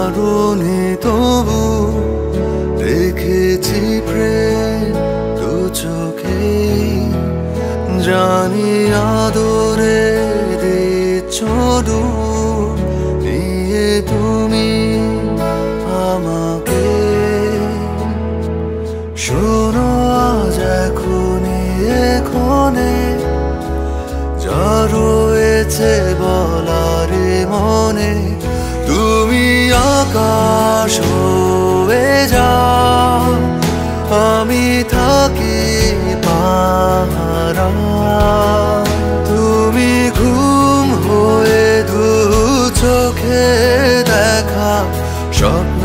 কারণে তবু দেখেছি প্রেম দু চোখে, জানি আদরে দিচ্ছ ডুব নিয়ে তুমি আমাকে। শোনো আজ এখনে যা রয়েছে বলারে মনে, তুমি আকাশ হয়ে যাও, আমি থাকি পাহারা। তুমি ঘুম হয়ে দু চোখে দেখা স্বপ্ন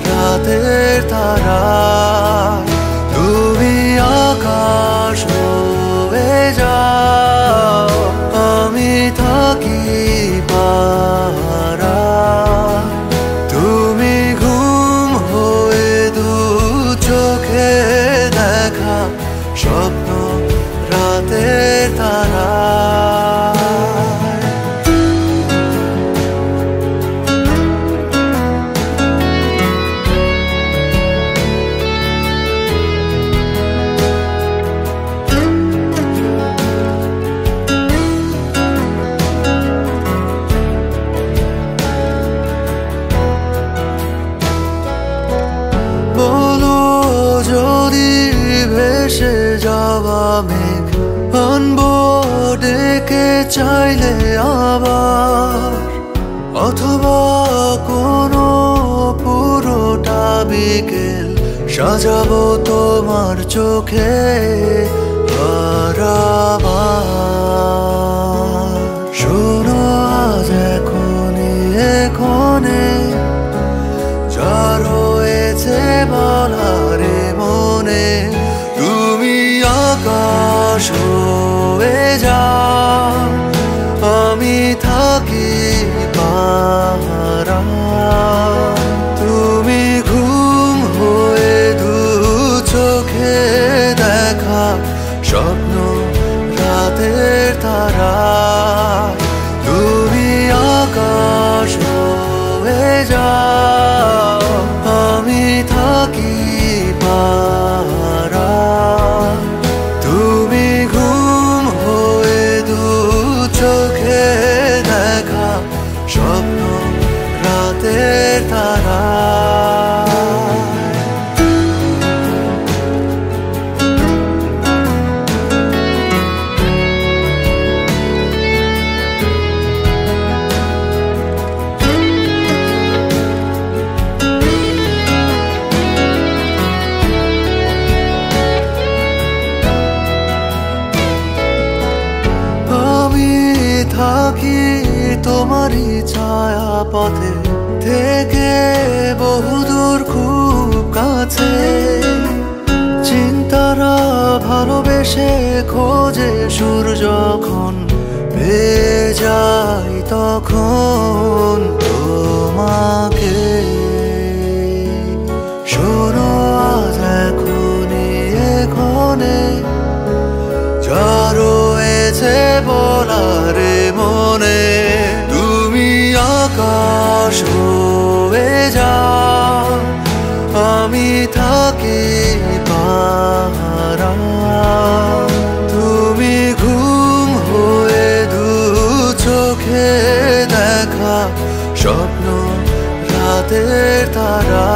রাতের তারা, তুমি আকাশ হয়ে যাও, আমি থাকি পাহারা। তুমি ঘুম হয়ে দু চোখে দেখা স্বপ্ন রাতের তারা। ভেসে যাওয়া মেঘ আনবো ডেকে চাইলে আবার, অথবা কোনো পুরোটা বিকেল সাজাবো তোমার চোখে বারবার। শোনো আজ এখনে যা রয়েছে বলারে মনে, তুমি আকাশ হয়ে যাও, আমি থাকি পাহারা। তুমি ঘুম হয়ে দু চোখে দেখা স্বপ্ন রাতের তারা, তুমি আকাশ হয়ে যাও, আমি থাকি পাহারা। তুমি ঘুম হয়ে দু চোখে দেখা স্বপ্ন রাতের তারা। থাকি তোমারই ছায়া পথে থেকে বহুদূর খুব কাছে, চিন্তারা ভালোবেসে খোঁজে সুর যখন পেয়ে যাই তখন তোমাকে। শোনো আজ এখনে যা রয়েছে বলারে মনে, তুমি আকাশ হয়ে যাও, আমি থাকি পাহারা। তুমি ঘুম হয়ে দু চোখে দেখা স্বপ্ন রাতের তারা,